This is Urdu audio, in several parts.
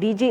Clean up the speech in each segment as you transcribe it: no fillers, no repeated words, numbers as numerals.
DG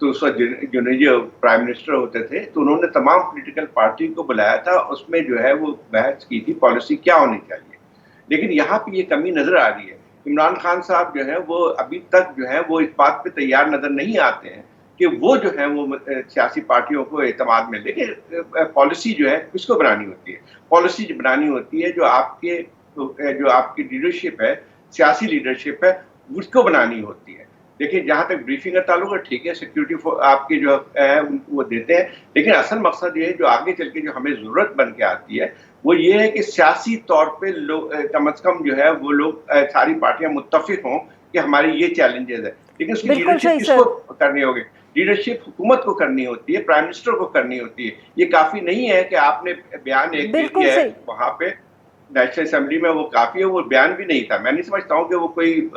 تو اس وقت جو پرائم منسٹر ہوتے تھے تو انہوں نے تمام پولیٹیکل پارٹی کو بلایا تھا، اس میں جو ہے وہ بحث کی تھی پالیسی کیا ہونی چاہیے. لیکن یہاں پہ یہ کمی نظر آ رہی ہے. عمران خان صاحب جو ہے وہ ابھی تک جو ہے وہ اس بات پہ تیار نظر نہیں آتے ہیں کہ وہ جو ہے وہ سیاسی پارٹیوں کو اعتماد میں لے کے پالیسی جو ہے کس کو بنانی ہوتی ہے. پالیسی جو بنانی ہوتی ہے جو آپ کی لیڈرشپ ہے، سیاسی لیڈرشپ ہے، اس کو بنانی ہوتی ہے. دیکھیں جہاں تک بریفنگ کا تعلق ہے ٹھیک ہے، سیکیورٹی آپ کی جو ہے وہ دیتے ہیں، لیکن اصل مقصد یہ ہے جو آگے چل کے جو ہمیں ضرورت بن کے آتی ہے وہ یہ ہے کہ سیاسی طور پہ لوگ کم از کم جو ہے وہ لوگ ساری پارٹیاں متفق ہوں کہ ہماری یہ چیلنجز ہے. لیکن اس کی بالکل صحیح لیڈرشپ کس سر. کو کرنی ہوگی؟ لیڈرشپ حکومت کو کرنی ہوتی ہے، پرائم منسٹر کو کرنی ہوتی ہے. یہ کافی نہیں ہے کہ آپ نے بیان ایک دے بالکل دیا ہے صحیح. وہاں پہ نیشنل اسمبلی میں، وہ کافی ہے. وہ بیان بھی نہیں تھا. میں نہیں سمجھتا ہوں کہ وہ کوئی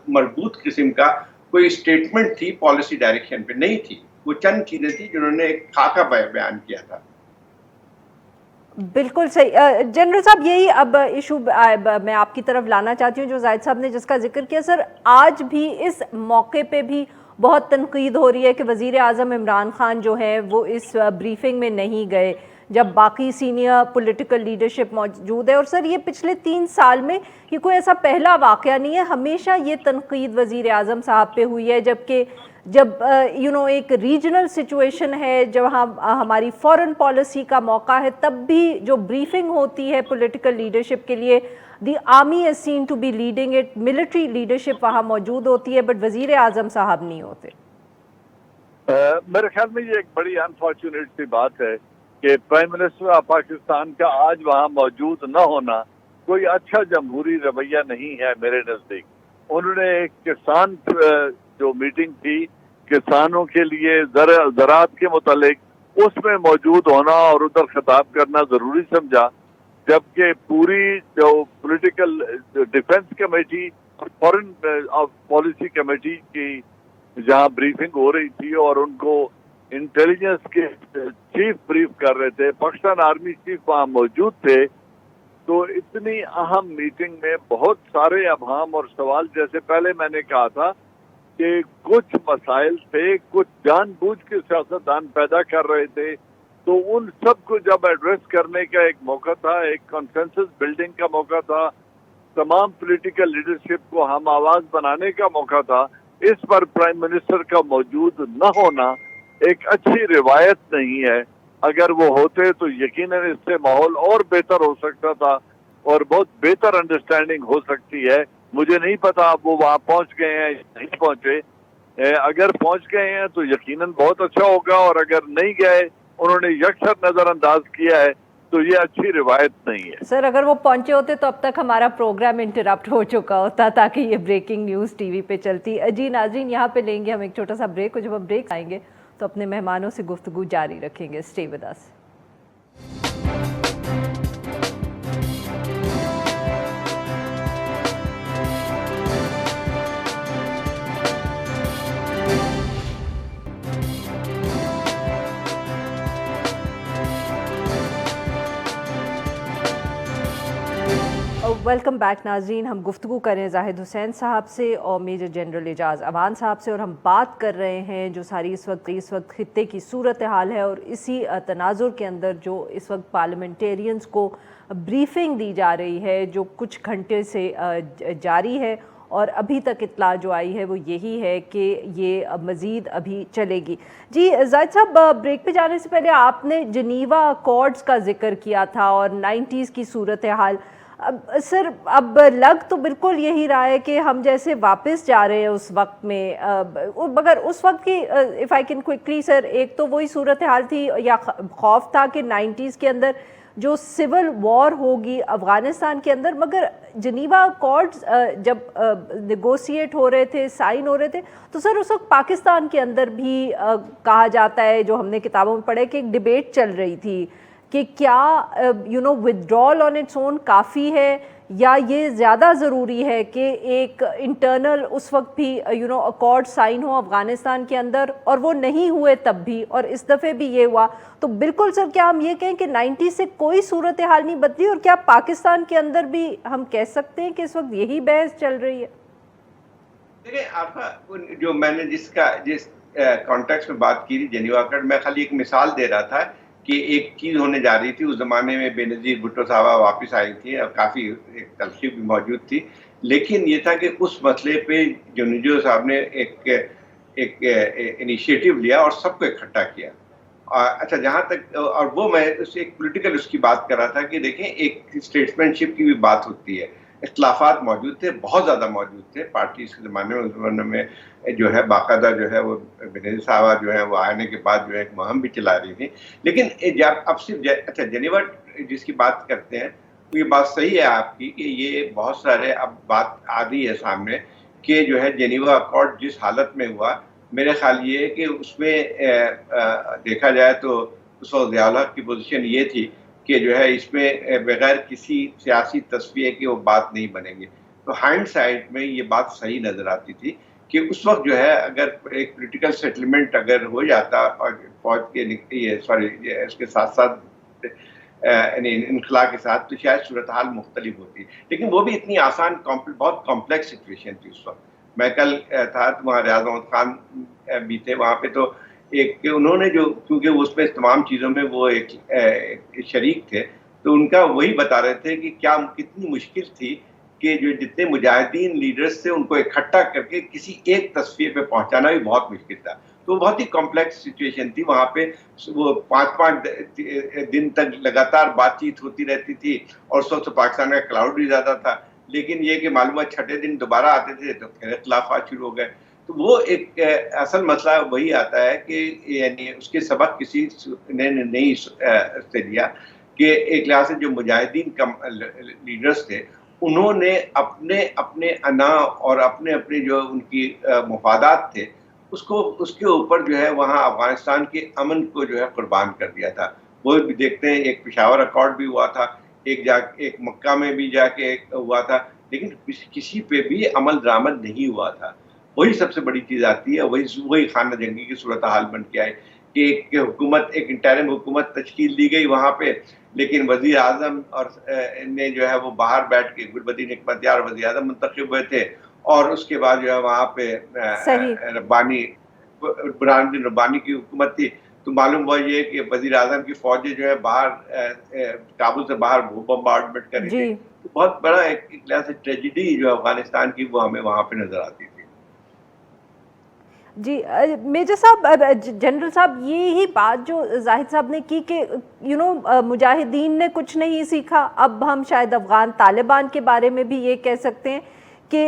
مربوط قسم کا کوئی اسٹیٹمنٹ تھی پالیسی ڈائریکشن پہ، نہیں تھی. وہ چند چیزیں تھی جنہوں نے ایک خاکہ بیان کیا تھا. بالکل صحیح. جنرل صاحب یہی اب ایشو میں آپ کی طرف لانا چاہتی ہوں جو زاہد صاحب نے جس کا ذکر کیا. سر آج بھی اس موقع پہ بھی بہت تنقید ہو رہی ہے کہ وزیر اعظم عمران خان جو ہیں وہ اس بریفنگ میں نہیں گئے جب باقی سینئر پولیٹیکل لیڈرشپ موجود ہے. اور سر یہ پچھلے 3 سال میں یہ کوئی ایسا پہلا واقعہ نہیں ہے، ہمیشہ یہ تنقید وزیر اعظم صاحب پہ ہوئی ہے، جبکہ جب ایک ریجنل سچویشن ہے، جب ہماری فورن پالیسی کا موقع ہے، تب بھی جو بریفنگ ہوتی ہے پولیٹیکل لیڈرشپ کے لیے the army is seen to be leading it, military leadership وہاں موجود ہوتی ہے بٹ وزیر اعظم صاحب نہیں ہوتے. میرے خیال میں یہ ایک بڑی انفارچونیٹ سی بات ہے کہ پرائم منسٹر آف پاکستان کا آج وہاں موجود نہ ہونا کوئی اچھا جمہوری رویہ نہیں ہے میرے نزدیک. انہوں نے ایک کسان جو میٹنگ تھی کسانوں کے لیے زراعت کے متعلق، اس میں موجود ہونا اور ادھر خطاب کرنا ضروری سمجھا، جبکہ پوری جو پولیٹیکل ڈیفنس کمیٹی اور فورن پالیسی کمیٹی کی جہاں بریفنگ ہو رہی تھی اور ان کو انٹیلیجنس کے چیف بریف کر رہے تھے، پاکستان آرمی چیف وہاں موجود تھے، تو اتنی اہم میٹنگ میں بہت سارے ابہام اور سوال، جیسے پہلے میں نے کہا تھا کہ کچھ مسائل تھے، کچھ جان بوجھ کے سیاستدان پیدا کر رہے تھے، تو ان سب کو جب ایڈریس کرنے کا ایک موقع تھا، ایک کنسنسس بلڈنگ کا موقع تھا، تمام پولیٹیکل لیڈرشپ کو ہم آواز بنانے کا موقع تھا، اس پر پرائم منسٹر کا موجود نہ ہونا ایک اچھی روایت نہیں ہے. اگر وہ ہوتے تو یقیناً اس سے ماحول اور بہتر ہو سکتا تھا اور بہت بہتر انڈرسٹینڈنگ ہو سکتی ہے. مجھے نہیں پتا اب وہ وہاں پہنچ گئے ہیں یا نہیں پہنچے. اگر پہنچ گئے ہیں تو یقیناً بہت اچھا ہوگا، اور اگر نہیں گئے، انہوں نے یکسر نظر انداز کیا ہے، تو یہ اچھی روایت نہیں ہے. سر اگر وہ پہنچے ہوتے تو اب تک ہمارا پروگرام انٹرپٹ ہو چکا ہوتا تاکہ یہ بریکنگ نیوز ٹی وی پہ چلتی. جی ناظرین، یہاں پہ لیں گے ہم ایک چھوٹا سا بریک، اور جب ہم بریک آئیں گے تو اپنے مہمانوں سے گفتگو جاری رکھیں گے. Stay with us. Welcome back ناظرین. ہم گفتگو کریں زاہد حسین صاحب سے اور میجر جنرل اعجاز امان صاحب سے، اور ہم بات کر رہے ہیں جو ساری اس وقت خطے کی صورتحال ہے، اور اسی تناظر کے اندر جو اس وقت پارلیمنٹیرینز کو بریفنگ دی جا رہی ہے جو کچھ گھنٹے سے جاری ہے، اور ابھی تک اطلاع جو آئی ہے وہ یہی ہے کہ یہ مزید ابھی چلے گی. جی زاہد صاحب، بریک پہ جانے سے پہلے آپ نے جنیوا اکارڈز کا ذکر کیا تھا اور 90s کی صورتحال. سر اب لگ تو بالکل یہی رہا ہے کہ ہم جیسے واپس جا رہے ہیں اس وقت میں، مگر اس وقت کی اف آئی کین کوئکلی سر، ایک تو وہی صورتحال تھی یا خوف تھا کہ 90s کے اندر جو سول وار ہوگی افغانستان کے اندر، مگر جنیوا اکارڈز جب نیگوسیٹ ہو رہے تھے، سائن ہو رہے تھے، تو سر اس وقت پاکستان کے اندر بھی کہا جاتا ہے، جو ہم نے کتابوں میں پڑھے، کہ ایک ڈیبیٹ چل رہی تھی کہ کیا ودرال آن اٹس اون کافی ہے، یا یہ زیادہ ضروری ہے کہ ایک انٹرنل اس وقت بھی اکارڈ سائن ہو افغانستان کے اندر، اور وہ نہیں ہوئے تب بھی، اور اس دفعے بھی یہ ہوا. تو بالکل سر، کیا ہم یہ کہیں کہ 90 سے کوئی صورتحال نہیں بدلی، اور کیا پاکستان کے اندر بھی ہم کہہ سکتے ہیں کہ اس وقت یہی بحث چل رہی ہے؟ دیکھیں، آپ جو میں نے جس کانٹیکس میں بات کی تھی جنیوا کا، میں خالی ایک مثال دے رہا تھا کہ ایک چیز ہونے جا رہی تھی. اس زمانے میں بے نظیر بھٹو صاحبہ واپس آئی تھی اور کافی ایک تلخی بھی موجود تھی، لیکن یہ تھا کہ اس مسئلے پہ جونیجو صاحب نے ایک انیشیٹو لیا اور سب کو اکٹھا کیا. اچھا جہاں تک، اور وہ میں اس ایک پولیٹیکل اس کی بات کر رہا تھا کہ دیکھیں ایک اسٹیٹسمین شپ کی بھی بات ہوتی ہے. اختلافات موجود تھے، بہت زیادہ موجود تھے پارٹی اس کے زمانے میں. اس زمانے میں جو ہے باقاعدہ جو ہے وہ بنظیر صاحبہ جو ہے وہ آنے کے بعد جو ہے ایک مہم بھی چلا رہی تھی. لیکن جب اب صرف اچھا جنیوا جس کی بات کرتے ہیں، یہ بات صحیح ہے آپ کی کہ یہ بہت سارے اب بات آ رہی ہے سامنے کہ جو ہے جنیوا اکارڈ جس حالت میں ہوا، میرے خیال یہ ہے کہ اس میں دیکھا جائے تو اس وقت ضیاء الحق کی پوزیشن یہ تھی کہ جو ہے اس میں بغیر کسی سیاسی تصفیے کے وہ بات نہیں بنیں گے. تو ہائنڈ سائڈ میں یہ بات صحیح نظر آتی تھی کہ اس وقت جو ہے اگر ایک پولیٹیکل سیٹلمنٹ اگر ہو جاتا اور فوج کے اس کے ساتھ ساتھ یعنی انخلا کے ساتھ، تو شاید صورتحال مختلف ہوتی. لیکن وہ بھی اتنی آسان بہت کمپلیکس سچویشن تھی اس وقت. میں کل تھا تو وہاں ریاض محمد خان بھی تھے وہاں پہ، تو ایک انہوں نے جو کیونکہ اس میں تمام چیزوں میں وہ ایک شریک تھے، تو ان کا وہی بتا رہے تھے کہ کتنی مشکل تھی کہ جو جتنے مجاہدین لیڈرز تھے ان کو اکٹھا کر کے کسی ایک تصفیے پہ پہنچانا بھی بہت مشکل تھا. تو بہت ہی کمپلیکس سچویشن تھی. وہاں پہ وہ 5 دن تک لگاتار بات چیت ہوتی رہتی تھی اور اس وقت پاکستان کا کلاؤڈ بھی زیادہ تھا. لیکن یہ کہ معلومات چھٹے دن دوبارہ آتے تھے تو پھر اختلافات شروع ہو گئے. تو وہ ایک اصل مسئلہ وہی آتا ہے کہ یعنی اس کے سبق کسی نے نہیں سے لیا کہ ایک لحاظ سے جو مجاہدین لیڈرز تھے انہوں نے اپنے انا اور اپنے جو ان کی مفادات تھے اس کے اوپر جو ہے وہاں افغانستان کے امن کو جو ہے قربان کر دیا تھا. وہ بھی دیکھتے ہیں ایک پشاور اکارڈ بھی ہوا تھا، ایک مکہ میں بھی جا کے ہوا تھا، لیکن کسی پہ بھی عمل درآمد نہیں ہوا تھا. وہی سب سے بڑی چیز آتی ہے. وہی خانہ جنگی کی صورتحال بن کے آئے کہ ایک انٹرم حکومت تشکیل دی گئی وہاں پہ، لیکن وزیر اعظم اور نے جو ہے وہ باہر بیٹھ کے گلبدین حکمت یار وزیر اعظم منتخب ہوئے تھے، اور اس کے بعد جو ہے وہاں پہ برہان الدین ربانی کی حکومت تھی. تو معلوم ہوا یہ کہ وزیر اعظم کی فوجیں جو ہے باہر کابل سے باہر بمبارڈمنٹ کر رہی تھی. بہت بڑا ایک لحاظ سے ٹریجڈی جو افغانستان کی وہ ہمیں وہاں پہ نظر آتی تھی. جی میجر صاحب، جنرل صاحب، یہی بات جو زاہد صاحب نے کی کہ مجاہدین نے کچھ نہیں سیکھا. اب ہم شاید افغان طالبان کے بارے میں بھی یہ کہہ سکتے ہیں کہ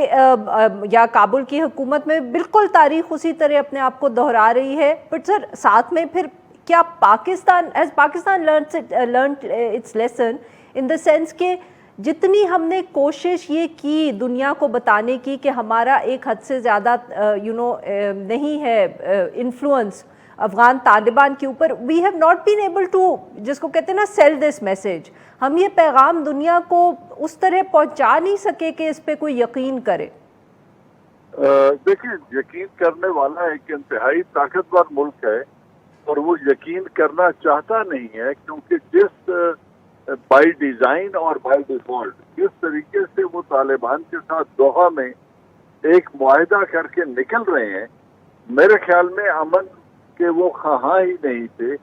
یا کابل کی حکومت میں بالکل تاریخ اسی طرح اپنے آپ کو دہرا رہی ہے. بٹ سر ساتھ میں پھر کیا Pakistan learned its lesson in the sense کہ جتنی ہم نے کوشش یہ کی دنیا کو بتانے کی کہ ہمارا ایک حد سے زیادہ نہیں ہے انفلوئنس افغان طالبان کے اوپر، we have not been able to, جس کو کہتے ہیں نا، سیل دس میسج. ہم یہ پیغام دنیا کو اس طرح پہنچا نہیں سکے کہ اس پہ کوئی یقین کرے. دیکھیں، یقین کرنے والا ایک انتہائی طاقتور ملک ہے اور وہ یقین کرنا چاہتا نہیں ہے، کیونکہ جس بائی ڈیزائن اور بائی ڈیفالٹ جس طریقے سے وہ طالبان کے ساتھ دوحہ میں ایک معاہدہ کر کے نکل رہے ہیں، میرے خیال میں امن کے وہ خواہاں ہی نہیں تھے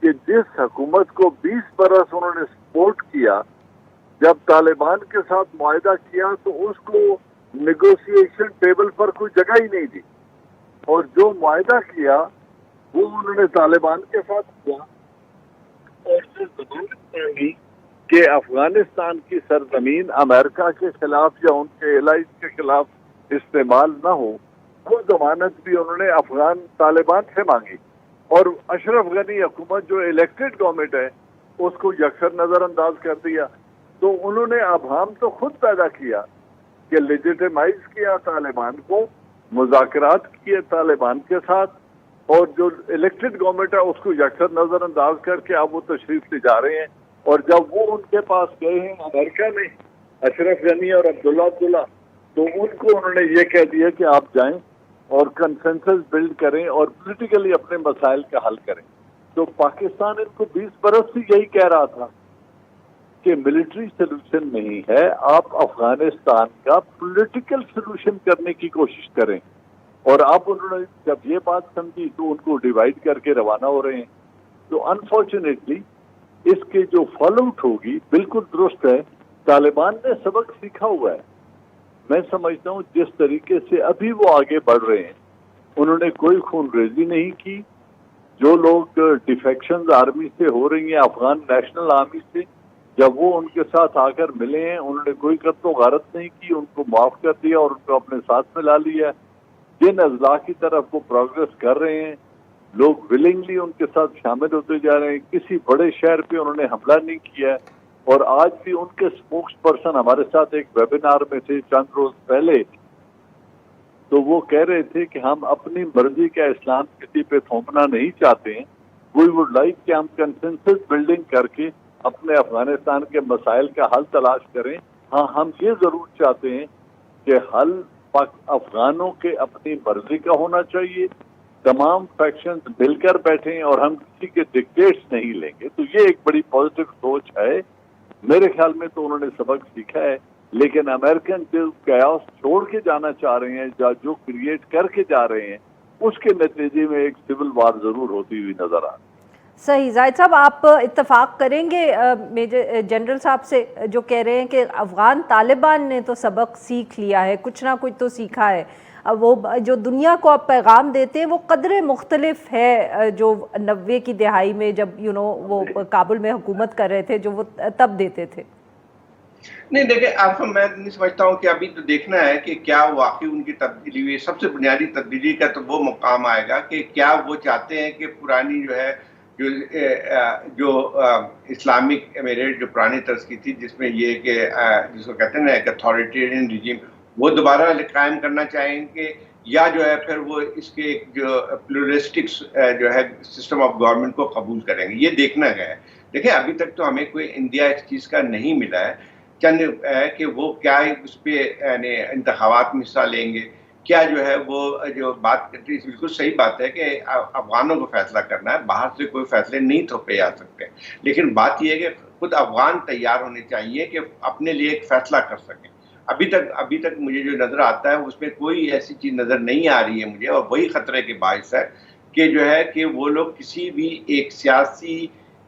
کہ جس حکومت کو 20 برس انہوں نے سپورٹ کیا، جب طالبان کے ساتھ معاہدہ کیا تو اس کو نیگوسیشن ٹیبل پر کوئی جگہ ہی نہیں دی، اور جو معاہدہ کیا وہ انہوں نے طالبان کے ساتھ کیا، اور جو ضمانت مانگی کہ افغانستان کی سرزمین امریکہ کے خلاف یا ان کے الائز کے خلاف استعمال نہ ہو، وہ ضمانت بھی انہوں نے افغان طالبان سے مانگی. اور اشرف غنی حکومت جو الیکٹڈ گورنمنٹ ہے اس کو یکسر نظر انداز کر دیا. تو انہوں نے ابہام تو خود پیدا کیا کہ لیجیٹیمائز کیا طالبان کو، مذاکرات کیے طالبان کے ساتھ، اور جو الیکٹڈ گورنمنٹ ہے اس کو یکسر نظر انداز کر کے اب وہ تشریف لے جا رہے ہیں. اور جب وہ ان کے پاس گئے ہیں امریکہ میں، اشرف غنی اور عبداللہ، تو ان کو انہوں نے یہ کہہ دیا کہ آپ جائیں اور کنسنسس بلڈ کریں اور پولیٹیکلی اپنے مسائل کا حل کریں. تو پاکستان ان کو 20 برس سے یہی کہہ رہا تھا کہ ملٹری سلوشن نہیں ہے، آپ افغانستان کا پولیٹیکل سلوشن کرنے کی کوشش کریں. اور اب انہوں نے جب یہ بات سمجھی تو ان کو ڈیوائڈ کر کے روانہ ہو رہے ہیں. تو انفارچونیٹلی اس کے جو فالو آؤٹ ہوگی بالکل درست ہے. طالبان نے سبق سیکھا ہوا ہے. میں سمجھتا ہوں جس طریقے سے ابھی وہ آگے بڑھ رہے ہیں انہوں نے کوئی خون ریزی نہیں کی. جو لوگ ڈیفیکشنز آرمی سے ہو رہی ہیں افغان نیشنل آرمی سے, جب وہ ان کے ساتھ آ کر ملے ہیں انہوں نے کوئی قتل و غارت نہیں کی, ان کو معاف کر دیا اور ان کو اپنے ساتھ ملا لیا. جن اضلاع کی طرف وہ پروگرس کر رہے ہیں لوگ ولنگلی ان کے ساتھ شامل ہوتے جا رہے ہیں. کسی بڑے شہر پہ انہوں نے حملہ نہیں کیا ہے. اور آج بھی ان کے اسپوکس پرسن ہمارے ساتھ ایک ویبینار میں تھے چند روز پہلے, تو وہ کہہ رہے تھے کہ ہم اپنی مرضی کا اسلام کسی پہ تھوپنا نہیں چاہتے ہیں. وی وڈ لائک کہ ہم کنسنسس بلڈنگ کر کے اپنے افغانستان کے مسائل کا حل تلاش کریں. ہاں ہم یہ ضرور چاہتے ہیں کہ حل افغانوں کے اپنی مرضی کا ہونا چاہیے. تمام فیکشنز مل کر بیٹھیں اور ہم کسی کے ڈکٹیٹس نہیں لیں گے. تو یہ ایک بڑی پازیٹو سوچ ہے. میرے خیال میں تو انہوں نے سبق سیکھا ہے. لیکن امریکن جو کیاس چھوڑ کے جانا چاہ رہے ہیں جو کریٹ کر کے جا رہے ہیں اس کے نتیجے میں ایک سول وار ضرور ہوتی ہوئی نظر آ رہی ہے. صحیح. زاہد صاحب آپ اتفاق کریں گے میجر جنرل صاحب سے جو کہہ رہے ہیں کہ افغان طالبان نے تو سبق سیکھ لیا ہے, کچھ نہ کچھ تو سیکھا ہے. وہ جو دنیا کو آپ پیغام دیتے ہیں وہ قدرے مختلف ہے جو 90 کی دہائی میں جب وہ کابل میں حکومت کر رہے تھے جو وہ تب دیتے تھے. نہیں دیکھیں عارفہ, میں نہیں سمجھتا ہوں کہ ابھی تو دیکھنا ہے کہ کیا واقعی ان کی تبدیلی ہوئی. سب سے بنیادی تبدیلی کا تو وہ مقام آئے گا کہ کیا وہ چاہتے ہیں کہ پرانی جو ہے جو اسلامک ایمریٹ جو پرانی طرز کی تھی جس میں یہ کہ جس کو کہتے ہیں نا ایک اتھارٹیرین ریجیم وہ دوبارہ قائم کرنا چاہیں گے, یا جو ہے پھر وہ اس کے جو پلورسٹک جو ہے سسٹم آف گورنمنٹ کو قبول کریں گے. یہ دیکھنا ہے. دیکھیں ابھی تک تو ہمیں کوئی انڈیا اس چیز کا نہیں ملا ہے. چند ہے کہ وہ کیا اس پہ یعنی انتخابات میں حصہ لیں گے, کیا جو ہے وہ جو بات کرتی ہے بالکل صحیح بات ہے کہ افغانوں کو فیصلہ کرنا ہے, باہر سے کوئی فیصلے نہیں تھوپے جا سکتے. لیکن بات یہ ہے کہ خود افغان تیار ہونے چاہیے کہ اپنے لیے ایک فیصلہ کر سکیں. ابھی تک مجھے جو نظر آتا ہے اس میں کوئی ایسی چیز نظر نہیں آ رہی ہے مجھے, اور وہی خطرے کے باعث ہے کہ جو ہے کہ وہ لوگ کسی بھی ایک سیاسی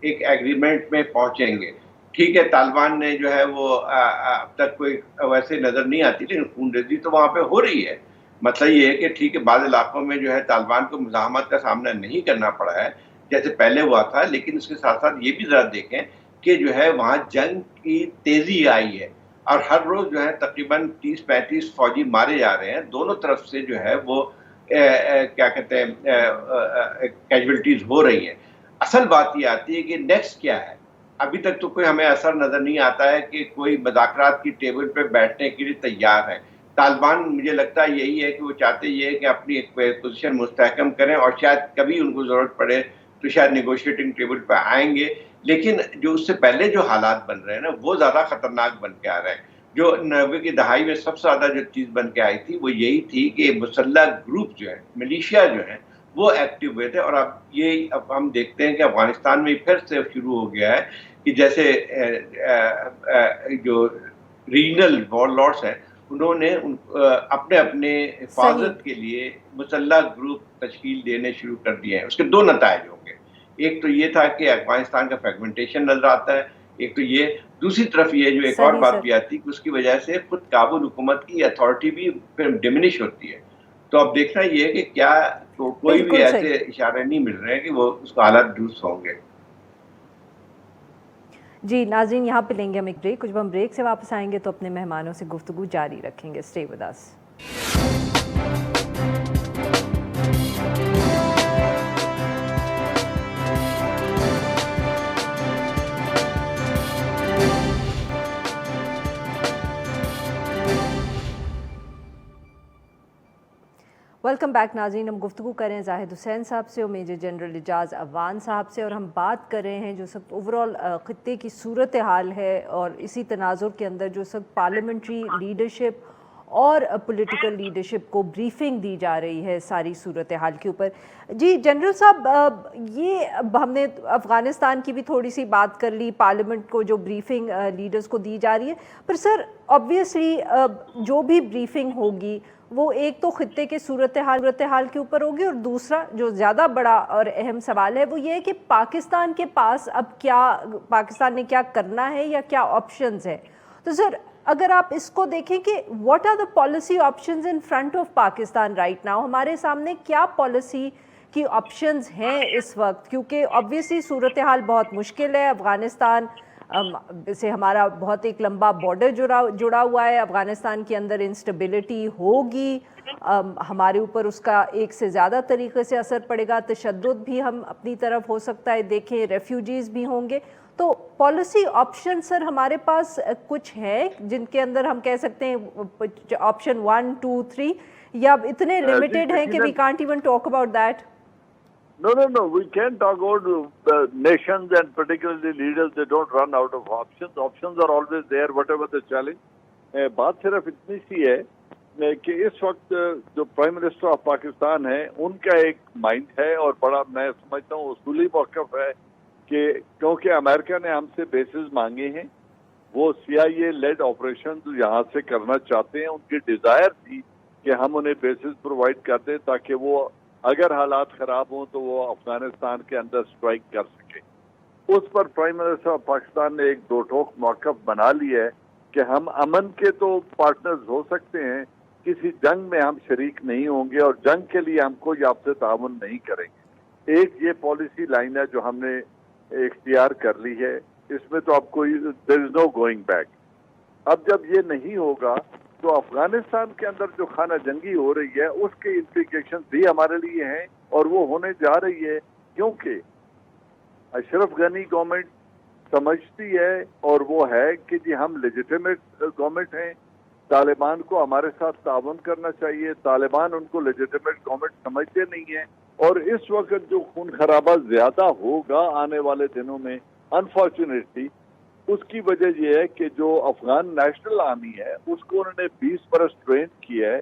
ایک ایگریمنٹ میں پہنچیں گے. ٹھیک ہے طالبان نے جو ہے وہ اب تک کوئی ویسے نظر نہیں آتی, لیکن خون ریزی تو وہاں پہ ہو رہی ہے. مسئلہ یہ ہے کہ ٹھیک ہے بعض علاقوں میں جو ہے طالبان کو مزاحمت کا سامنا نہیں کرنا پڑا ہے جیسے پہلے ہوا تھا, لیکن اس کے ساتھ ساتھ یہ بھی ذرا دیکھیں کہ جو ہے وہاں جنگ کی تیزی آئی ہے اور ہر روز جو ہے تقریباً 30-35 فوجی مارے جا رہے ہیں. دونوں طرف سے جو ہے وہ کیا کہتے ہیں کیجولٹیز ہو رہی ہیں. اصل بات یہ آتی ہے کہ نیکسٹ کیا ہے. ابھی تک تو کوئی ہمیں اثر نظر نہیں آتا ہے کہ کوئی مذاکرات کی ٹیبل پہ بیٹھنے کے لیے تیار ہے. طالبان مجھے لگتا ہے یہی ہے کہ وہ چاہتے یہ ہے کہ اپنی ایک پوزیشن مستحکم کریں اور شاید کبھی ان کو ضرورت پڑے تو شاید نیگوشیٹنگ ٹیبل پہ آئیں گے. لیکن جو اس سے پہلے جو حالات بن رہے ہیں نا وہ زیادہ خطرناک بن کے آ رہے ہیں. جو 90 کی دہائی میں سب سے زیادہ جو چیز بن کے آئی تھی وہ یہی تھی کہ مسلح گروپ جو ہے ملیشیا جو ہیں وہ ایکٹیو ہوئے تھے. اور اب ہم دیکھتے ہیں کہ افغانستان میں پھر سے شروع ہو گیا ہے کہ جیسے جو ریجنل وار لارڈس ہیں انہوں نے اپنے حفاظت کے لیے مسلح گروپ تشکیل دینے شروع کر دیے ہیں. اس کے دو نتائج ہوں گے. ایک تو یہ تھا کہ افغانستان کا فریگمنٹیشن نظر آتا ہے, ایک تو یہ, دوسری طرف یہ جو ایک اور بات بھی آتی ہے کہ اس کی وجہ سے خود کابل حکومت کی اتھارٹی بھی پھر ڈیمینش ہوتی ہے. تو اب دیکھنا یہ ہے کہ کیا کوئی بھی ایسے اشارے نہیں مل رہے ہیں کہ وہ اس کو حالات درست ہوں گے. جی ناظرین یہاں پہ لیں گے ہم ایک بریک. کچھ ہم بریک سے واپس آئیں گے تو اپنے مہمانوں سے گفتگو جاری رکھیں گے. Stay with us. Welcome back ناظرین. ہم گفتگو کر رہے ہیں زاہد حسین صاحب سے اور میجر جنرل اعجاز اعوان صاحب سے, اور ہم بات کر رہے ہیں جو سب اوورآل خطے کی صورتحال ہے اور اسی تناظر کے اندر جو سب پارلیمنٹری لیڈرشپ اور پولیٹیکل لیڈرشپ کو بریفنگ دی جا رہی ہے ساری صورتحال کے اوپر. جی جنرل صاحب, یہ ہم نے افغانستان کی بھی تھوڑی سی بات کر لی, پارلیمنٹ کو جو بریفنگ لیڈرز کو دی جا رہی ہے, پر سر آبویسلی جو بھی بریفنگ ہوگی وہ ایک تو خطے کے صورتحال کے اوپر ہوگی، اور دوسرا جو زیادہ بڑا اور اہم سوال ہے وہ یہ ہے کہ پاکستان کے پاس اب پاکستان نے کیا کرنا ہے یا کیا آپشنز ہے. تو سر اگر آپ اس کو دیکھیں کہ what are the policy options in front of Pakistan right now, ہمارے سامنے کیا پالیسی کی آپشنز ہیں اس وقت، کیونکہ obviously صورتحال بہت مشکل ہے. افغانستان سے ہمارا بہت ایک لمبا بارڈر جڑا ہوا ہے، افغانستان کے اندر انسٹیبلٹی ہوگی، ہمارے اوپر اس کا ایک سے زیادہ طریقے سے اثر پڑے گا، تشدد بھی ہم اپنی طرف ہو سکتا ہے دیکھیں، ریفیوجیز بھی ہوں گے. تو پالیسی آپشن سر ہمارے پاس کچھ ہے جن کے اندر ہم کہہ سکتے ہیں آپشن 1 2 3، یا اتنے لمیٹڈ ہیں کہ we can't even talk about that? No, we can't talk about nations and particularly leaders. They don't run out of options. Options are always there, whatever the challenge. بات صرف اتنی سی ہے کہ اس وقت جو پرائم منسٹر آف پاکستان ہے ان کا ایک مائنڈ ہے اور بڑا میں سمجھتا ہوں اصولی موقف ہے کہ کیونکہ امریکہ نے ہم سے بیسز مانگے ہیں، وہ CIA لیڈ آپریشن یہاں سے کرنا چاہتے ہیں، ان کی ڈیزائر تھی کہ ہم انہیں بیسز پرووائڈ کر دیں تاکہ وہ اگر حالات خراب ہوں تو وہ افغانستان کے اندر سٹرائک کر سکے. اس پر پرائم منسٹر آف پاکستان نے ایک دو ٹوک موقف بنا لیا ہے کہ ہم امن کے تو پارٹنرز ہو سکتے ہیں، کسی جنگ میں ہم شریک نہیں ہوں گے اور جنگ کے لیے ہم کوئی آپ سے تعاون نہیں کریں گے. ایک یہ پالیسی لائن ہے جو ہم نے اختیار کر لی ہے، اس میں تو اب کوئی دیر از نو گوئنگ بیک. اب جب یہ نہیں ہوگا تو افغانستان کے اندر جو خانہ جنگی ہو رہی ہے اس کے امپلیکیشن بھی ہمارے لیے ہیں اور وہ ہونے جا رہی ہے، کیونکہ اشرف غنی گورنمنٹ سمجھتی ہے اور وہ ہے کہ جی ہم لیجیٹیمیٹ گورنمنٹ ہیں، طالبان کو ہمارے ساتھ تعاون کرنا چاہیے. طالبان ان کو لیجیٹیمیٹ گورنمنٹ سمجھتے نہیں ہیں، اور اس وقت جو خون خرابہ زیادہ ہوگا آنے والے دنوں میں انفارچونیٹلی، اس کی وجہ یہ ہے کہ جو افغان نیشنل آرمی ہے اس کو انہوں نے 20 برس ٹرین کیا ہے.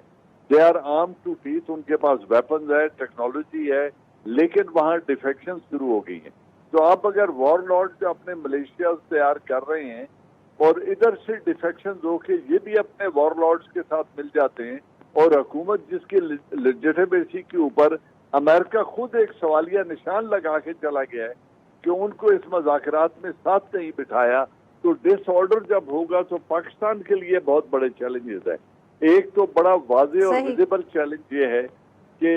They are arm to teeth, ان کے پاس ویپنز ہے، ٹیکنالوجی ہے، لیکن وہاں ڈیفیکشن شروع ہو گئی ہیں. تو آپ اگر وار لارڈ جو اپنے ملیشیاز تیار کر رہے ہیں اور ادھر سے ڈیفیکشن ہو کے یہ بھی اپنے وار لارڈز کے ساتھ مل جاتے ہیں، اور حکومت جس کی لیجیٹیمیسی کے اوپر امریکہ خود ایک سوالیہ نشان لگا کے چلا گیا ہے کہ ان کو اس مذاکرات میں ساتھ نہیں بٹھایا، تو ڈس آرڈر جب ہوگا تو پاکستان کے لیے بہت بڑے چیلنجز ہیں. ایک تو بڑا واضح اور ویزیبل چیلنج یہ ہے کہ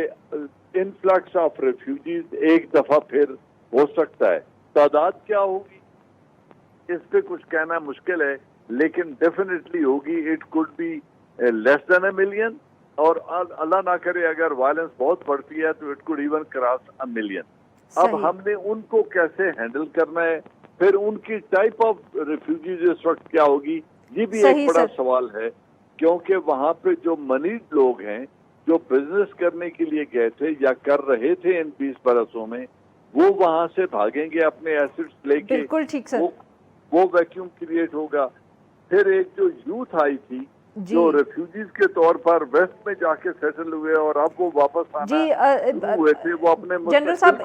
انفلکس آف ریفیوجیز ایک دفعہ پھر ہو سکتا ہے. تعداد کیا ہوگی اس پہ کچھ کہنا مشکل ہے، لیکن ڈیفینیٹلی ہوگی. It could be less than a million, اور اللہ نہ کرے اگر وائلنس بہت بڑھتی ہے تو it could even cross a million. اب ہم نے ان کو کیسے ہینڈل کرنا ہے، پھر ان کی ٹائپ آف ریفیوجیز اس وقت کیا ہوگی، یہ بھی ایک بڑا سوال ہے. کیونکہ وہاں پہ جو منیڈ لوگ ہیں جو بزنس کرنے کے لیے گئے تھے یا کر رہے تھے ان 20 برسوں میں، وہ وہاں سے بھاگیں گے اپنے ایسٹس لے کے. بالکل ٹھیک سر. وہ ویکیوم کریٹ ہوگا. پھر ایک جو یوتھ آئی تھی جو ریفیوجیز کے طور پر ویسٹ میں جا کے سیٹل ہوئے اور اب وہ واپس آنا ہوئے تھے، وہ اپنے جنرل صاحب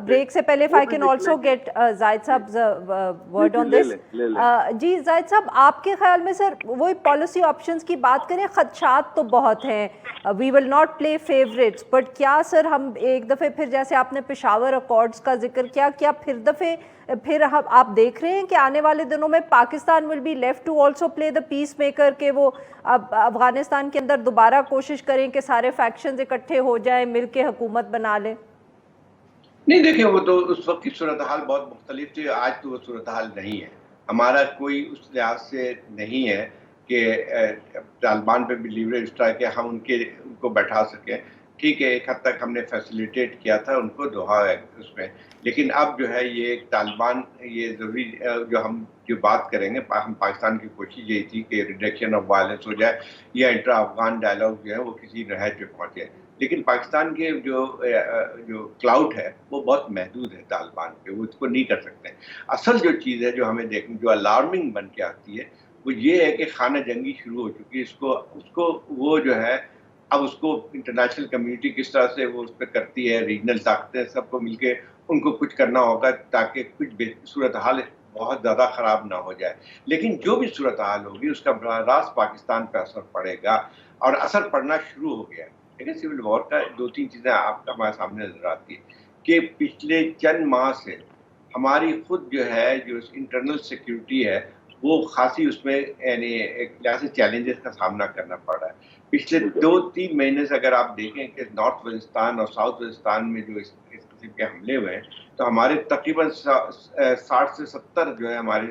بریک سے پہلے if I can also get زاہد صاحب ورڈ آن دس. جی زاہد صاحب، آپ کے خیال میں سر وہی پالیسی آپشنز کی بات کریں، خدشات تو بہت ہیں، we will not play favourites, but کیا سر ہم ایک دفعہ پھر جیسے آپ نے پشاور اکارڈز کا ذکر کیا، کیا پھر آپ دیکھ رہے ہیں کہ آنے والے دنوں میں Pakistan will be left to also play the peacemaker, کہ وہ اب افغانستان کے اندر دوبارہ کوشش کریں کہ سارے فیکشنز اکٹھے ہو جائیں، مل کے حکومت بنا لیں؟ نہیں دیکھیں، وہ تو اس وقت کی صورتحال بہت مختلف تھی، آج تو وہ صورتحال نہیں ہے. ہمارا کوئی اس لحاظ سے نہیں ہے کہ طالبان پہ بھی لیوریج اس طرح کہ ہم ان کو بیٹھا سکیں. ٹھیک ہے، ایک حد تک ہم نے فیسیلیٹیٹ کیا تھا ان کو، دوہا ہے اس میں، لیکن اب جو ہے یہ طالبان، یہ ضروری جو بات کریں گے، ہم پاکستان کی کوشش یہی تھی کہ ریڈکشن آف وائلنس ہو جائے یا انٹرا افغان ڈائلاگ جو ہے وہ کسی نہج پہ پہنچے. لیکن پاکستان کے جو کلاؤڈ ہے وہ بہت محدود ہے طالبان پہ، وہ اس کو نہیں کر سکتے. اصل جو چیز ہے جو ہمیں دیکھنے، جو الارمنگ بن کے آتی ہے، وہ یہ ہے کہ خانہ جنگی شروع ہو چکی ہے. اس کو وہ جو ہے اب اس کو انٹرنیشنل کمیونٹی کس طرح سے وہ اس پہ کرتی ہے، ریجنل طاقتیں سب کو مل کے ان کو کچھ کرنا ہوگا تاکہ کچھ صورتحال بہت زیادہ خراب نہ ہو جائے. لیکن جو بھی صورتحال ہوگی اس کا براہ راست پاکستان پہ اثر پڑے گا اور اثر پڑنا شروع ہو گیا. لیکن سول وار کا 2-3 چیزیں آپ کا ہمارے سامنے نظر آتی ہیں کہ پچھلے چند ماہ سے ہماری خود جو ہے جو انٹرنل سیکیورٹی ہے وہ خاصی اس میں یعنی ایک لحاظ سے چیلنجز کا سامنا کرنا پڑ رہا ہے. پچھلے 2-3 مہینے سے اگر آپ دیکھیں کہ نارتھ وزیرستان اور ساؤتھ وزیرستان میں جو اس قسم کے حملے ہوئے ہیں تو ہمارے تقریباً 60 سے 70 جو ہے ہمارے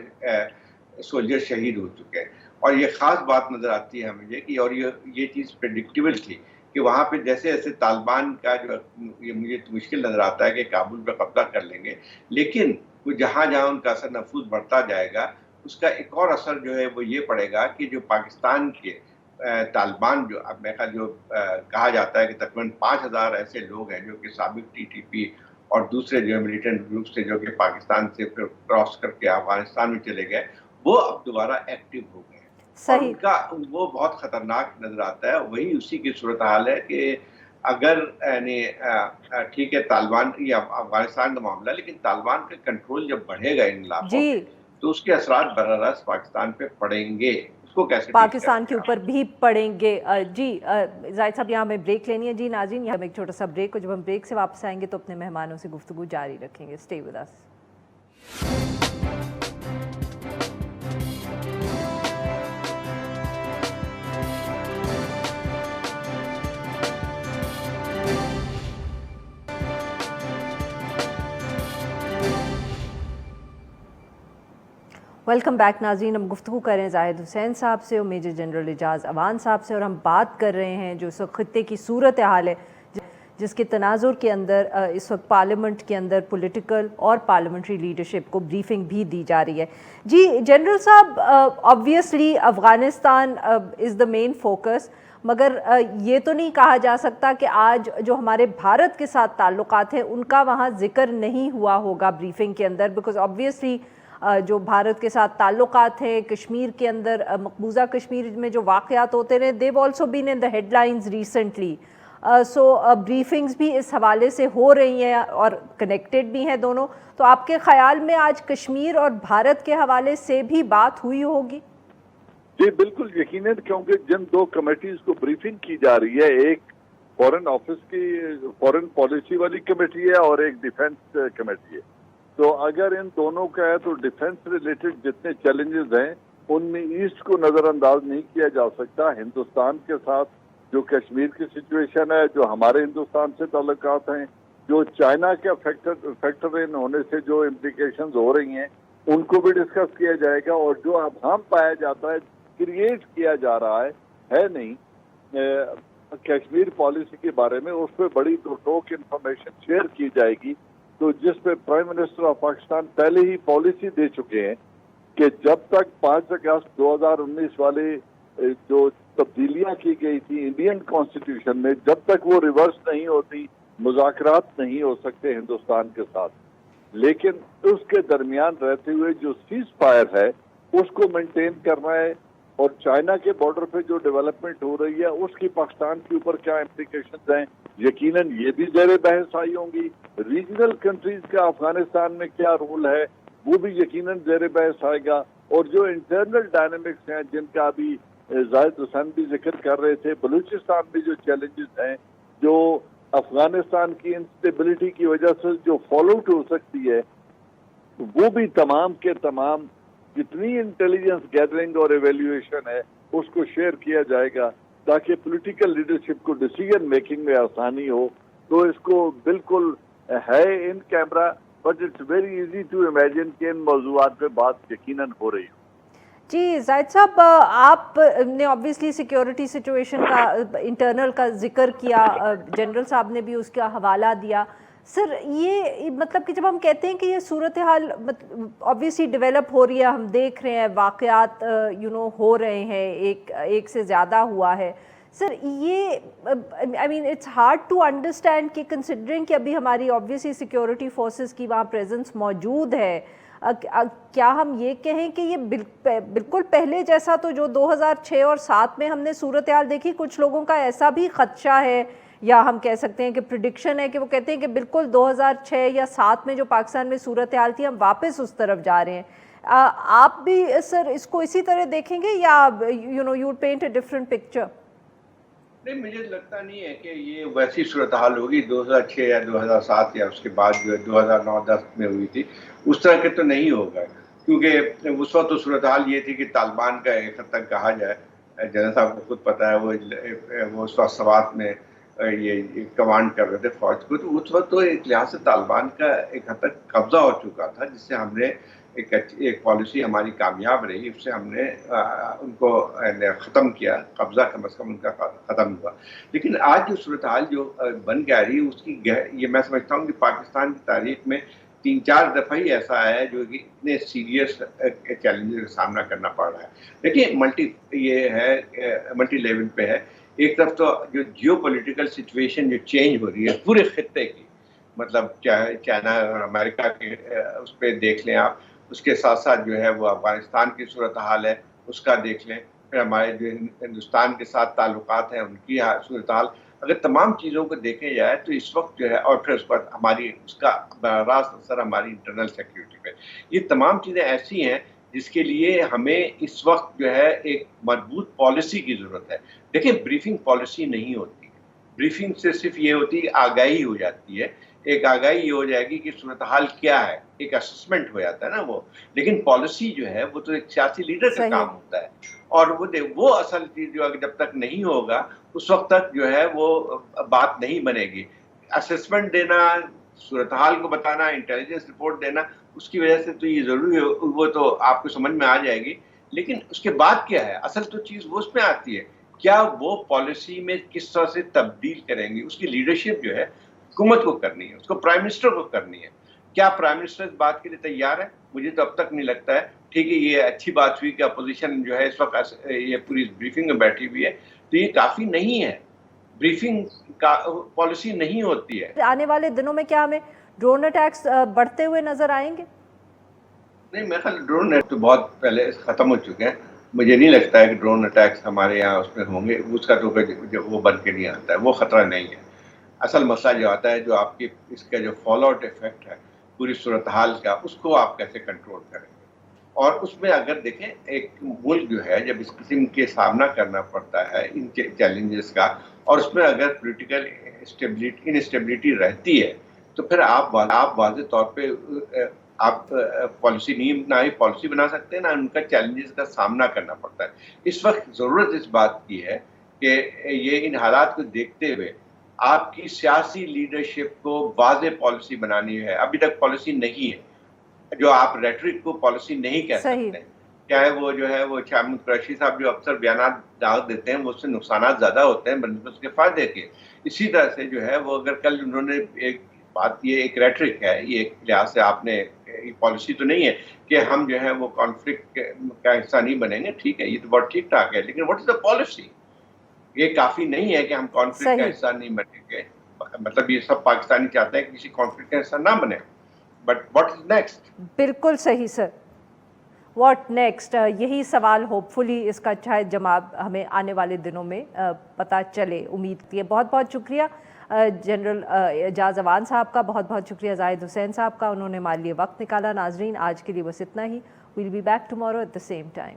سولجر شہید ہو چکے ہیں. اور یہ خاص بات نظر آتی ہے مجھے کہ اور یہ چیز پریڈکٹیبل تھی کہ وہاں پہ جیسے جیسے طالبان کا جو یہ مجھے مشکل نظر آتا ہے کہ کابل پہ قبضہ کر لیں گے، لیکن وہ جہاں جہاں ان کا اثر نفوذ بڑھتا جائے گا اس کا ایک اور اثر جو ہے وہ یہ پڑے گا کہ جو پاکستان کے طالبان جو اب میرا جو کہا جاتا ہے کہ تقریباً 5000 ایسے لوگ ہیں جو کہ سابق TTP اور دوسرے جو ملیٹنٹ گروپ سے جو کہ پاکستان سے پھر کراس کر کے افغانستان میں چلے گئے وہ اب دوبارہ ایکٹیو ہو گئے. اور ان کا وہ بہت خطرناک نظر آتا ہے. وہی اسی کی صورتحال ہے کہ اگر یعنی ٹھیک ہے طالبان یا افغانستان کا معاملہ، لیکن طالبان کا کنٹرول جب بڑھے گا ان علاقوں میں تو اس کے اثرات براہ راست پاکستان پہ پڑیں گے. اس کو کیسے پاکستان کے اوپر بھی پڑیں گے. جی زاہد صاحب یہاں ہمیں بریک لینی ہے. جی ناظرین یہاں ایک چھوٹا سا بریک ہو، جب ہم بریک سے واپس آئیں گے تو اپنے مہمانوں سے گفتگو جاری رکھیں گے. Stay with us. Welcome back ناظرین. ہم گفتگو کر رہے ہیں زاہد حسین صاحب سے اور میجر جنرل اعجاز اوان صاحب سے، اور ہم بات کر رہے ہیں جو اس وقت خطے کی صورتحال ہے جس کے تناظر کے اندر اس وقت پارلیمنٹ کے اندر پولیٹیکل اور پارلیمنٹری لیڈرشپ کو بریفنگ بھی دی جا رہی ہے. جی جنرل صاحب، آبویسلی افغانستان از دا مین فوکس، مگر یہ تو نہیں کہا جا سکتا کہ آج جو ہمارے بھارت کے ساتھ تعلقات ہیں ان کا وہاں ذکر نہیں ہوا ہوگا بریفنگ کے اندر، بیکاز آبویسلی جو بھارت کے ساتھ تعلقات ہیں کشمیر کے اندر، مقبوضہ کشمیر میں جو واقعات ہوتے رہے، they've also been in the headlines recently. So briefings بھی اس حوالے سے ہو رہی ہیں اور کنیکٹڈ بھی ہیں دونوں. تو آپ کے خیال میں آج کشمیر اور بھارت کے حوالے سے بھی بات ہوئی ہوگی؟ جی بالکل یقیناً، کیونکہ جن 2 کمیٹیز کو بریفنگ کی جا رہی ہے، ایک فورن آفس کی فورن پالیسی والی کمیٹی ہے اور ایک ڈیفنس کمیٹی ہے. تو اگر ان دونوں کا ہے تو ڈیفنس ریلیٹڈ جتنے چیلنجز ہیں ان میں ایسٹ کو نظر انداز نہیں کیا جا سکتا. ہندوستان کے ساتھ جو کشمیر کی سچویشن ہے، جو ہمارے ہندوستان سے تعلقات ہیں، جو چائنا کے فیکٹر ان ہونے سے جو امپلیکیشنز ہو رہی ہیں ان کو بھی ڈسکس کیا جائے گا. اور جو ابہام پایا جاتا ہے، کریٹ کیا جا رہا ہے نہیں کشمیر پالیسی کے بارے میں، اس پہ بڑی ٹوک انفارمیشن شیئر کی جائے گی. تو جس پہ پرائم منسٹر آف پاکستان پہلے ہی پالیسی دے چکے ہیں کہ جب تک 5 اگست 2019 والے جو تبدیلیاں کی گئی تھی انڈین کانسٹیٹیوشن میں، جب تک وہ ریورس نہیں ہوتی مذاکرات نہیں ہو سکتے ہندوستان کے ساتھ. لیکن اس کے درمیان رہتے ہوئے جو سیز فائر ہے اس کو مینٹین کرنا ہے. اور چائنا کے بارڈر پہ جو ڈیولپمنٹ ہو رہی ہے اس کی پاکستان کے اوپر کیا امپلیکیشنز ہیں، یقیناً یہ بھی زیر بحث آئی ہوں گی. ریجنل کنٹریز کا افغانستان میں کیا رول ہے وہ بھی یقیناً زیر بحث آئے گا. اور جو انٹرنل ڈائنامکس ہیں جن کا ابھی زاہد حسین بھی ذکر کر رہے تھے، بلوچستان میں جو چیلنجز ہیں، جو افغانستان کی انسٹیبلٹی کی وجہ سے جو فالو آؤٹ ہو سکتی ہے، وہ بھی تمام کے تمام جتنی انٹیلیجنس گیدرنگ اور ایویلیویشن ہے اس کو شیئر کیا جائے گا تاکہ پولیٹیکل لیڈرشپ کو ڈیسیجن میکنگ میں آسانی ہو. تو اس کو بالکل ہے in camera, but it's very easy to imagine کہ ان موضوعات پہ بات یقیناً ہو رہی ہو. جی زاہد صاحب، آپ نے آبویسلی سیکیورٹی سچویشن کا انٹرنل کا ذکر کیا، جنرل صاحب نے بھی اس کا حوالہ دیا. سر یہ مطلب کہ جب ہم کہتے ہیں کہ یہ صورتحال آبویسلی ڈیولپ ہو رہی ہے، ہم دیکھ رہے ہیں واقعات ہو رہے ہیں، ایک سے زیادہ ہوا ہے. سر یہ I mean it's hard to understand کہ کنسیڈرنگ کہ ابھی ہماری آبویسلی سیکیورٹی فورسز کی وہاں پریزنس موجود ہے، کیا ہم یہ کہیں کہ یہ بالکل پہلے جیسا تو جو 2006 اور 2007 میں ہم نے صورتحال دیکھی، کچھ لوگوں کا ایسا بھی خدشہ ہے یا ہم کہہ سکتے ہیں کہ پریڈکشن ہے کہ وہ کہتے ہیں کہ بالکل 2006 یا 7 میں جو پاکستان میں صورتحال تھی ہم واپس اس طرف جا رہے ہیں. آپ بھی سر اس کو اسی طرح دیکھیں گے یا you paint a different picture? نہیں، مجھے لگتا نہیں ہے کہ یہ ویسی صورتحال ہوگی 2006 یا 2007 یا اس کے بعد جو ہے 2009-10 میں ہوئی تھی، اس طرح کے تو نہیں ہوگا. کیونکہ اس وقت تو صورتحال یہ تھی کہ طالبان کا ایک حد تک کہا جائے، جنرل صاحب کو خود پتہ ہے وہ اس وقت سوات میں یہ کمانڈ کر رہے تھے فوج کو، تو اس وقت تو ایک لحاظ سے طالبان کا ایک حد تک قبضہ ہو چکا تھا، جس سے ہم نے ایک پالیسی ہماری کامیاب رہی، اس سے ہم نے ان کو ختم کیا، قبضہ کم از کم ان کا ختم ہوا. لیکن آج جو صورتحال جو بن کے آ رہی ہے اس کی یہ میں سمجھتا ہوں کہ پاکستان کی تاریخ میں 3-4 دفعہ ہی ایسا آیا ہے جو کہ اتنے سیریس چیلنجز کا سامنا کرنا پڑ رہا ہے. دیکھیے ملٹی لیول پہ ہے. ایک طرف تو جو جیو پولیٹیکل سچویشن جو چینج ہو رہی ہے پورے خطے کی، مطلب چاہے چائنا اور امریکہ کے اس پہ دیکھ لیں آپ، اس کے ساتھ ساتھ جو ہے وہ افغانستان کی صورتحال ہے اس کا دیکھ لیں، پھر ہمارے جو ہندوستان کے ساتھ تعلقات ہیں ان کی صورتحال، اگر تمام چیزوں کو دیکھے جائے تو اس وقت جو ہے، اور پھر اس پر اس کا براہ راست اثر ہماری انٹرنل سیکیورٹی پہ، یہ تمام چیزیں ایسی ہیں جس کے لیے ہمیں اس وقت جو ہے ایک مضبوط پالیسی کی ضرورت ہے. دیکھیں، بریفنگ پالیسی نہیں ہوتی، بریفنگ سے صرف یہ ہوتی ہے کہ آگاہی ہو جاتی ہے، ایک آگاہی یہ ہو جائے گی کہ صورتحال کیا ہے، ایک اسسمنٹ ہو جاتا ہے نا وہ. لیکن پالیسی جو ہے وہ تو ایک سیاسی لیڈر کا کام ہوتا ہے، اور وہ اصل چیز جو جب تک نہیں ہوگا اس وقت تک جو ہے وہ بات نہیں بنے گی. اسسمنٹ دینا، صورتحال کو بتانا، انٹیلیجنس رپورٹ دینا، اس کی وجہ سے تو یہ ضروری ہے، وہ تو آپ کو سمجھ میں آ جائے گی. لیکن اس کے بعد کیا ہے، اصل تو چیز وہ اس میں آتی ہے، کیا وہ پالیسی میں کس طرح سے تبدیل کریں گی. اس کی لیڈرشپ جو ہے حکومت کو کرنی ہے، اس کو پرائم منسٹر کو کرنی ہے. کیا پرائم منسٹر اس بات کے لیے تیار ہے؟ مجھے تو اب تک نہیں لگتا ہے. ٹھیک ہے، یہ اچھی بات ہوئی کہ اپوزیشن جو ہے اس وقت یہ پوری بریفنگ میں بیٹھی ہوئی ہے، تو یہ کافی نہیں ہے. بریفنگ کا پالیسی نہیں ہوتی ہے. آنے والے دنوں میں کیا ہمیں ڈرون اٹیکس بڑھتے ہوئے نظر آئیں گے؟ نہیں، میرے خیال ڈرون تو بہت پہلے ختم ہو چکے ہیں. مجھے نہیں لگتا ہے کہ ڈرون اٹیکس ہمارے یہاں اس میں ہوں گے. اس کا تو جب وہ بن کے نہیں آتا ہے، وہ خطرہ نہیں ہے. اصل مسئلہ جو آتا ہے، جو آپ کی اس کا جو فال آؤٹ ایفیکٹ ہے پوری صورتحال کا، اس کو آپ کیسے کنٹرول کریں گے. اور اس میں اگر دیکھیں، ایک ملک جو ہے جب اس قسم کے سامنا کرنا پڑتا ہے ان چیلنجز کا، اور اس میں اگر پولیٹیکل انسٹیبلٹی رہتی ہے، تو پھر آپ واضح طور پہ آپ پالیسی نہ ہی پالیسی بنا سکتے ہیں، نہ ان کا چیلنجز کا سامنا کرنا پڑتا ہے. اس وقت ضرورت اس بات کی ہے کہ یہ ان حالات کو دیکھتے ہوئے آپ کی سیاسی لیڈرشپ کو واضح پالیسی بنانی ہے. ابھی تک پالیسی نہیں ہے، جو آپ ریٹرک کو پالیسی نہیں کہہ سکتے. چاہے وہ جو ہے وہ محمود قریشی صاحب جو اکثر بیانات دعوت دیتے ہیں، وہ اس سے نقصانات زیادہ ہوتے ہیں بنسبت اس کے فائدے کے. اسی طرح سے جو ہے وہ اگر کل انہوں نے ایک بات، یہ ایک ریٹرک ہے، یہ ایک لحاظ سے آپ نے پالیسی تو نہیں ہے کہ ہم جو ہے وہ کانفلکٹ کا حصہ نہیں بنیں گے. ٹھیک ہے، یہ تو بہت ٹھیک ٹھاک ہے، لیکن واٹ از دا پالیسی؟ یہ کافی نہیں ہے کہ ہم کانفلکٹ کا حصہ نہیں بنیں گے. مطلب یہ سب پاکستانی چاہتے ہیں کہ کسی کانفلکٹ کا حصہ نہ بنے. But what is next? بالکل صحیح سر. واٹ نیکسٹ، یہی سوال ہوپ فلی اس کا شاید جواب ہمیں آنے والے دنوں میں پتہ چلے. امید کی ہے. بہت بہت شکریہ جنرل اعجاز اعوان صاحب کا، بہت بہت شکریہ زاہد حسین صاحب کا، انہوں نے ہمارے لیے وقت نکالا. ناظرین، آج کے لیے بس اتنا ہی. We'll be back tomorrow at the same time.